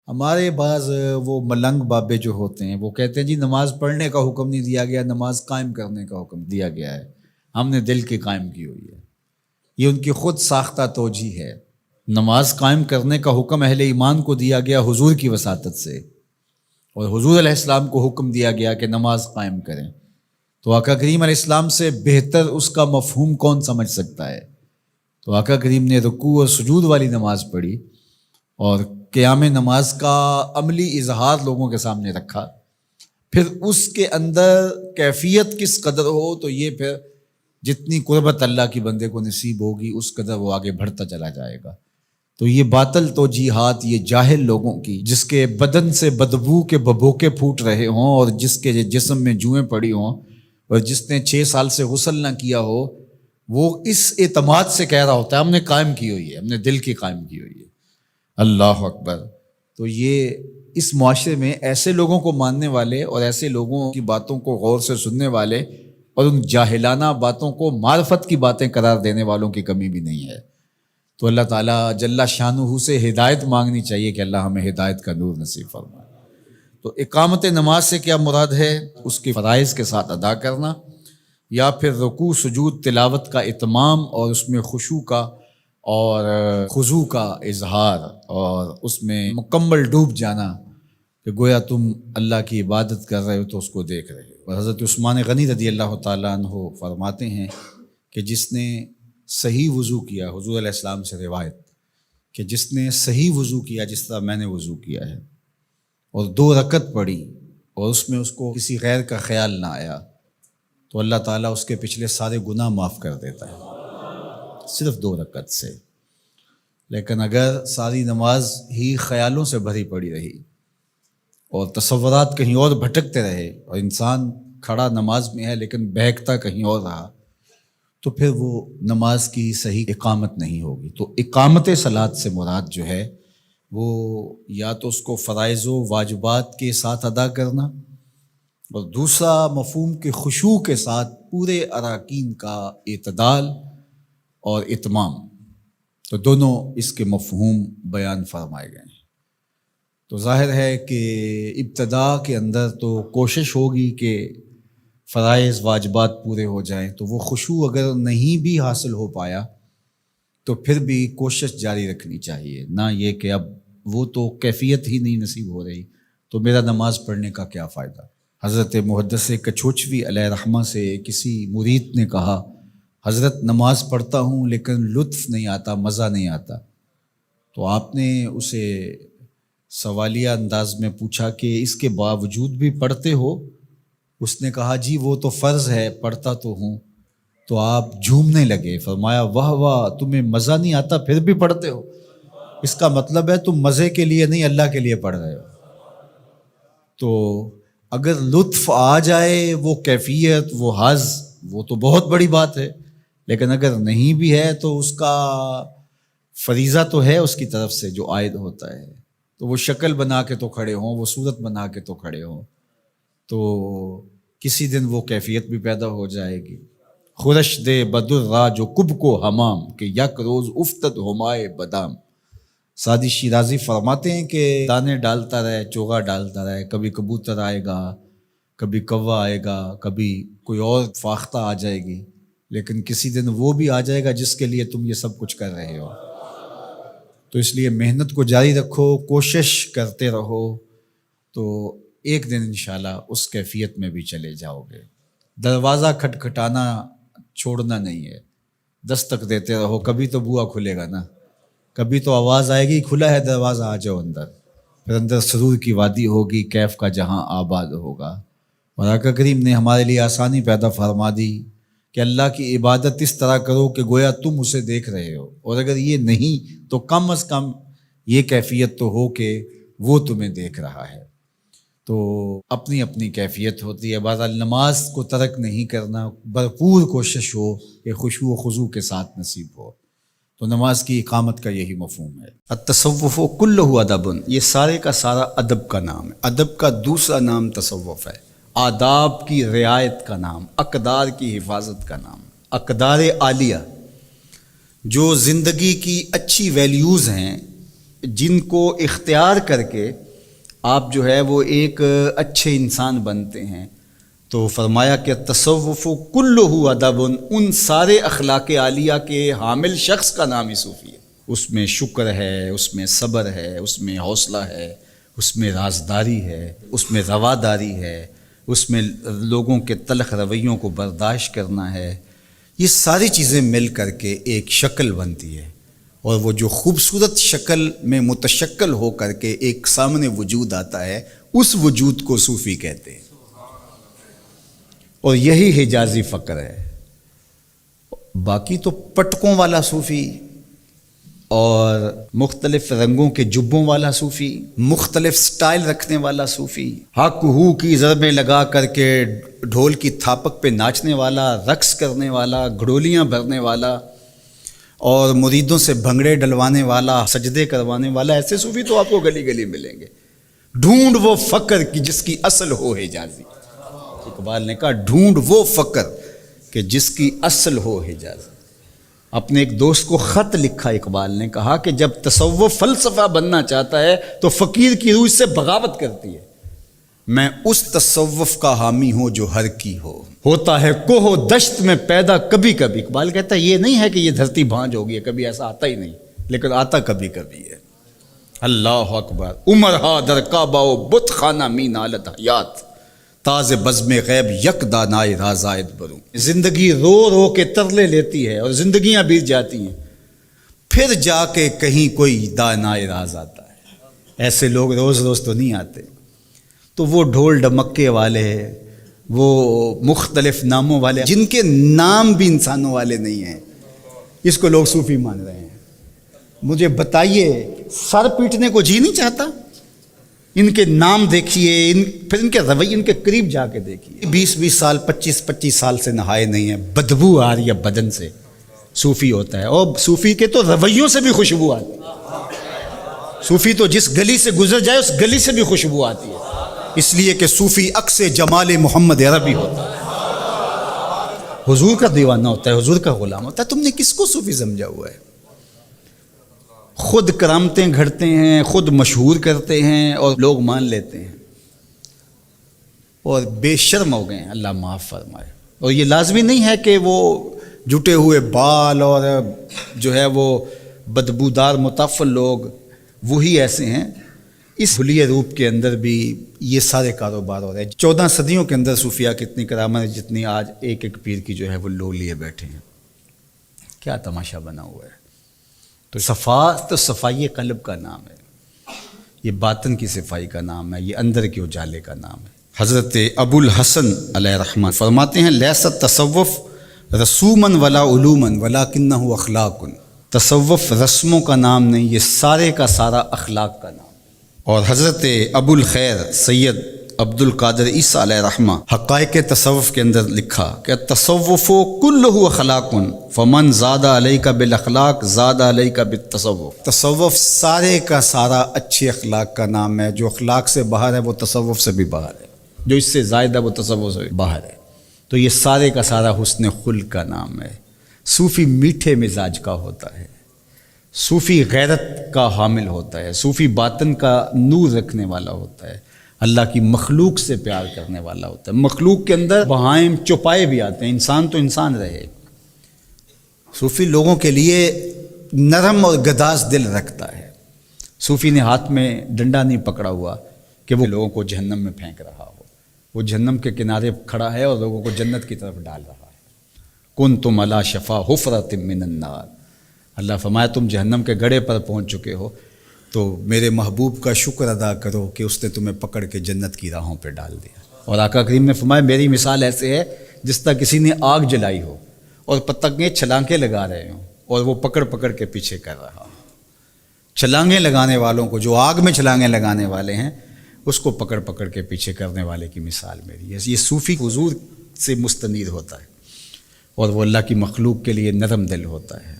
ہمارے بعض وہ ملنگ بابے جو ہوتے ہیں وہ کہتے ہیں جی نماز پڑھنے کا حکم نہیں دیا گیا، نماز قائم کرنے کا حکم دیا گیا ہے، ہم نے دل کی قائم کی ہوئی ہے۔ یہ ان کی خود ساختہ توجیہ ہے۔ نماز قائم کرنے کا حکم اہل ایمان کو دیا گیا حضور کی وساطت سے، اور حضور علیہ السلام کو حکم دیا گیا کہ نماز قائم کریں، تو آقا کریم علیہ السلام سے بہتر اس کا مفہوم کون سمجھ سکتا ہے؟ تو آقا کریم نے رکوع اور سجود والی نماز پڑھی اور قیام نماز کا عملی اظہار لوگوں کے سامنے رکھا، پھر اس کے اندر کیفیت کس قدر ہو تو یہ پھر جتنی قربت اللہ کی بندے کو نصیب ہوگی اس قدر وہ آگے بڑھتا چلا جائے گا۔ تو یہ باطل توجیہات، یہ جاہل لوگوں کی، جس کے بدن سے بدبو کے ببوکے پھوٹ رہے ہوں اور جس کے جسم میں جوئیں پڑی ہوں اور جس نے 6 سال سے غسل نہ کیا ہو، وہ اس اعتماد سے کہہ رہا ہوتا ہے ہم نے قائم کی ہوئی ہے، ہم نے دل کی قائم کی ہوئی ہے۔ اللہ اکبر۔ تو یہ اس معاشرے میں ایسے لوگوں کو ماننے والے اور ایسے لوگوں کی باتوں کو غور سے سننے والے اور ان جاہلانہ باتوں کو معرفت کی باتیں قرار دینے والوں کی کمی بھی نہیں ہے۔ تو اللہ تعالیٰ جل شانہ سے ہدایت مانگنی چاہیے کہ اللہ ہمیں ہدایت کا نور نصیب فرمائے۔ تو اقامت نماز سے کیا مراد ہے؟ اس کی فرائض کے ساتھ ادا کرنا، یا پھر رکوع سجود تلاوت کا اتمام اور اس میں خشوع کا اور خضوع کا اظہار اور اس میں مکمل ڈوب جانا کہ گویا تم اللہ کی عبادت کر رہے ہو تو اس کو دیکھ رہے ہو۔ اور حضرت عثمان غنی رضی اللہ تعالیٰ عنہ فرماتے ہیں کہ جس نے صحیح وضو کیا، حضور علیہ السلام سے روایت کہ جس نے صحیح وضو کیا جس طرح میں نے وضو کیا ہے اور 2 رکعت پڑھی اور اس میں اس کو کسی غیر کا خیال نہ آیا، تو اللہ تعالیٰ اس کے پچھلے سارے گناہ معاف کر دیتا ہے صرف 2 رکعت سے۔ لیکن اگر ساری نماز ہی خیالوں سے بھری پڑی رہی اور تصورات کہیں اور بھٹکتے رہے اور انسان کھڑا نماز میں ہے لیکن بہکتا کہیں اور رہا، تو پھر وہ نماز کی صحیح اقامت نہیں ہوگی۔ تو اقامت صلاۃ سے مراد جو ہے وہ یا تو اس کو فرائض و واجبات کے ساتھ ادا کرنا، اور دوسرا مفہوم کے خشوع کے ساتھ پورے اراکین کا اعتدال اور اتمام۔ تو دونوں اس کے مفہوم بیان فرمائے گئے ہیں۔ تو ظاہر ہے کہ ابتدا کے اندر تو کوشش ہوگی کہ فرائض واجبات پورے ہو جائیں، تو وہ خشوع اگر نہیں بھی حاصل ہو پایا تو پھر بھی کوشش جاری رکھنی چاہیے، نہ یہ کہ اب وہ تو کیفیت ہی نہیں نصیب ہو رہی تو میرا نماز پڑھنے کا کیا فائدہ۔ حضرت محدث کچھوچوی علیہ رحمہ سے کسی مرید نے کہا حضرت نماز پڑھتا ہوں لیکن لطف نہیں آتا، مزہ نہیں آتا۔ تو آپ نے اسے سوالیہ انداز میں پوچھا کہ اس کے باوجود بھی پڑھتے ہو؟ اس نے کہا جی وہ تو فرض ہے، پڑھتا تو ہوں۔ تو آپ جھومنے لگے، فرمایا واہ واہ، تمہیں مزہ نہیں آتا پھر بھی پڑھتے ہو؟ اس کا مطلب ہے تم مزے کے لیے نہیں اللہ کے لیے پڑھ رہے ہو۔ تو اگر لطف آ جائے، وہ کیفیت، وہ حظ، وہ تو بہت بڑی بات ہے، لیکن اگر نہیں بھی ہے تو اس کا فریضہ تو ہے اس کی طرف سے جو عائد ہوتا ہے۔ تو وہ شکل بنا کے تو کھڑے ہوں، وہ صورت بنا کے تو کھڑے ہوں، تو کسی دن وہ کیفیت بھی پیدا ہو جائے گی۔ خورش دے بدر را جو کب کو حمام کہ یک روز افتد ہمائے بدام۔ سعدی شیرازی فرماتے ہیں کہ دانے ڈالتا رہے، چوغا ڈالتا رہے، کبھی کبوتر آئے گا، کبھی کوا آئے گا، کبھی کوئی اور فاختہ آ جائے گی، لیکن کسی دن وہ بھی آ جائے گا جس کے لیے تم یہ سب کچھ کر رہے ہو۔ تو اس لیے محنت کو جاری رکھو، کوشش کرتے رہو، تو ایک دن انشاءاللہ اس کیفیت میں بھی چلے جاؤ گے۔ دروازہ کھٹکھٹانا چھوڑنا نہیں ہے، دستک دیتے رہو، کبھی تو بوا کھلے گا نا، کبھی تو آواز آئے گی کھلا ہے دروازہ آ جاؤ اندر، پھر اندر سرور کی وادی ہوگی، کیف کا جہاں آباد ہوگا۔ اور آقا کریم نے ہمارے لیے آسانی پیدا فرما دی کہ اللہ کی عبادت اس طرح کرو کہ گویا تم اسے دیکھ رہے ہو، اور اگر یہ نہیں تو کم از کم یہ کیفیت تو ہو کہ وہ تمہیں دیکھ رہا ہے۔ تو اپنی اپنی کیفیت ہوتی ہے۔ بہرحال نماز کو ترک نہیں کرنا، بھرپور کوشش ہو کہ خشوع و خضوع کے ساتھ نصیب ہو۔ تو نماز کی اقامت کا یہی مفہوم ہے۔ التصوف کلہ ادب، یہ سارے کا سارا ادب کا نام ہے۔ ادب کا دوسرا نام تصوف ہے، آداب کی رعایت کا نام، اقدار کی حفاظت کا نام۔ اقدار عالیہ جو زندگی کی اچھی ویلیوز ہیں، جن کو اختیار کر کے آپ جو ہے وہ ایک اچھے انسان بنتے ہیں، تو فرمایا کہ تصوف کلہ ادب، ان سارے اخلاق عالیہ کے حامل شخص کا نام ہی صوفی ہے۔ اس میں شکر ہے، اس میں صبر ہے، اس میں حوصلہ ہے، اس میں رازداری ہے، اس میں رواداری ہے، اس میں لوگوں کے تلخ رویوں کو برداشت کرنا ہے۔ یہ ساری چیزیں مل کر کے ایک شکل بنتی ہے، اور وہ جو خوبصورت شکل میں متشکل ہو کر کے ایک سامنے وجود آتا ہے، اس وجود کو صوفی کہتے ہیں، اور یہی حجازی فقر ہے۔ باقی تو پٹکوں والا صوفی اور مختلف رنگوں کے جبوں والا صوفی، مختلف سٹائل رکھنے والا صوفی، حق ہو کی ضربیں لگا کر کے ڈھول کی تھاپک پہ ناچنے والا، رقص کرنے والا، گھڑولیاں بھرنے والا، اور مریدوں سے بھنگڑے ڈلوانے والا، سجدے کروانے والا، ایسے صوفی تو آپ کو گلی گلی ملیں گے۔ ڈھونڈ وہ فقر کی جس کی اصل ہو حجازی، اقبال نے کہا ڈھونڈ وہ فقر کہ جس کی اصل ہو حجازی۔ اپنے ایک دوست کو خط لکھا اقبال نے، کہا کہ جب تصوف فلسفہ بننا چاہتا ہے تو فقیر کی روح سے بغاوت کرتی ہے۔ میں اس تصوف کا حامی ہوں جو ہر کی ہو، ہوتا ہے کوہ و دشت میں پیدا کبھی کبھی۔ اقبال کہتا ہے یہ نہیں ہے کہ یہ دھرتی بھانج ہوگی، ہے کبھی ایسا آتا ہی نہیں، لیکن آتا کبھی کبھی ہے۔ اللہ اکبر، عمر ہا در کعبہ و بت خانہ می نالت حیات، تاز بزم غیب یک دانائے رازائد بروں۔ زندگی رو رو کے ترلے لیتی ہے اور زندگیاں بیت جاتی ہیں، پھر جا کے کہیں کوئی دانائے راز آتا ہے۔ ایسے لوگ روز روز تو نہیں آتے۔ تو وہ ڈھول ڈمکے والے، وہ مختلف ناموں والے، جن کے نام بھی انسانوں والے نہیں ہیں، اس کو لوگ صوفی مان رہے ہیں۔ مجھے بتائیے، سر پیٹنے کو جی نہیں چاہتا؟ ان کے نام دیکھیے، پھر ان کے رویے، ان کے قریب جا کے دیکھیے۔ 20 سال 25 سال سے نہائے نہیں ہیں، بدبو آ رہی ہے بدن سے، صوفی ہوتا ہے۔ اور صوفی کے تو رویوں سے بھی خوشبو آتی ہے۔ صوفی تو جس گلی سے گزر جائے اس گلی سے بھی خوشبو آتی ہے، اس لیے کہ صوفی عکس جمال محمد عربی ہوتا ہے، حضور کا دیوانہ ہوتا ہے، حضور کا غلام ہوتا ہے۔ تم نے کس کو صوفی سمجھا ہوا ہے؟ خود کرامتیں گھڑتے ہیں، خود مشہور کرتے ہیں، اور لوگ مان لیتے ہیں، اور بے شرم ہو گئے ہیں، اللہ معاف فرمائے۔ اور یہ لازمی نہیں ہے کہ وہ جٹے ہوئے بال اور جو ہے وہ بدبودار متعفن لوگ وہی ایسے ہیں۔ اس حلیہ روپ کے اندر بھی یہ سارے کاروبار ہو رہے ہیں۔ 14 صدیوں کے اندر صوفیہ کی اتنی کرامت ہے جتنی آج ایک ایک پیر کی جو ہے وہ لو لیے بیٹھے ہیں۔ کیا تماشا بنا ہوا ہے۔ تو صفائی قلب کا نام ہے، یہ باطن کی صفائی کا نام ہے، یہ اندر کے اجالے کا نام ہے۔ حضرت ابو الحسن علیہ رحمہ فرماتے ہیں لیست تصوف رسومن ولا علومن ولکنہ اخلاق۔ تصوف رسموں کا نام نہیں، یہ سارے کا سارا اخلاق کا نام۔ اور حضرت ابو الخیر سید عبد القادر عیسیٰ علیہ رحمہ حقائق تصوف کے اندر لکھا کہ تصوف کلہ اخلاق فمن زاد علیک بالاخلاق زاد علیک بالتصوف۔ تصوف سارے کا سارا اچھے اخلاق کا نام ہے، جو اخلاق سے باہر ہے وہ تصوف سے بھی باہر ہے، جو اس سے زائد ہے وہ تصوف سے باہر ہے۔ تو یہ سارے کا سارا حسن خلق کا نام ہے۔ صوفی میٹھے مزاج کا ہوتا ہے، صوفی غیرت کا حامل ہوتا ہے، صوفی باطن کا نور رکھنے والا ہوتا ہے، اللہ کی مخلوق سے پیار کرنے والا ہوتا ہے۔ مخلوق کے اندر بہائم چوپائے بھی آتے ہیں، انسان تو انسان رہے۔ صوفی لوگوں کے لیے نرم اور گداز دل رکھتا ہے۔ صوفی نے ہاتھ میں ڈنڈا نہیں پکڑا ہوا کہ وہ لوگوں کو جہنم میں پھینک رہا ہو، وہ جہنم کے کنارے کھڑا ہے اور لوگوں کو جنت کی طرف ڈال رہا ہے۔ کنتم علی شفا حفرۃ من النار، اللہ فرمایا تم جہنم کے گڑھے پر پہنچ چکے ہو، تو میرے محبوب کا شکر ادا کرو کہ اس نے تمہیں پکڑ کے جنت کی راہوں پہ ڈال دیا۔ اور آقا کریم نے فرمایا میری مثال ایسے ہے جس طرح کسی نے آگ جلائی ہو اور پتنگیں چھلانگیں لگا رہے ہوں اور وہ پکڑ پکڑ کے پیچھے کر رہا ہو۔ چھلانگیں لگانے والوں کو، جو آگ میں چھلانگیں لگانے والے ہیں، اس کو پکڑ پکڑ کے پیچھے کرنے والے کی مثال میری ہے۔ یہ صوفی حضور سے مستنیر ہوتا ہے اور وہ اللہ کی مخلوق کے لیے نرم دل ہوتا ہے۔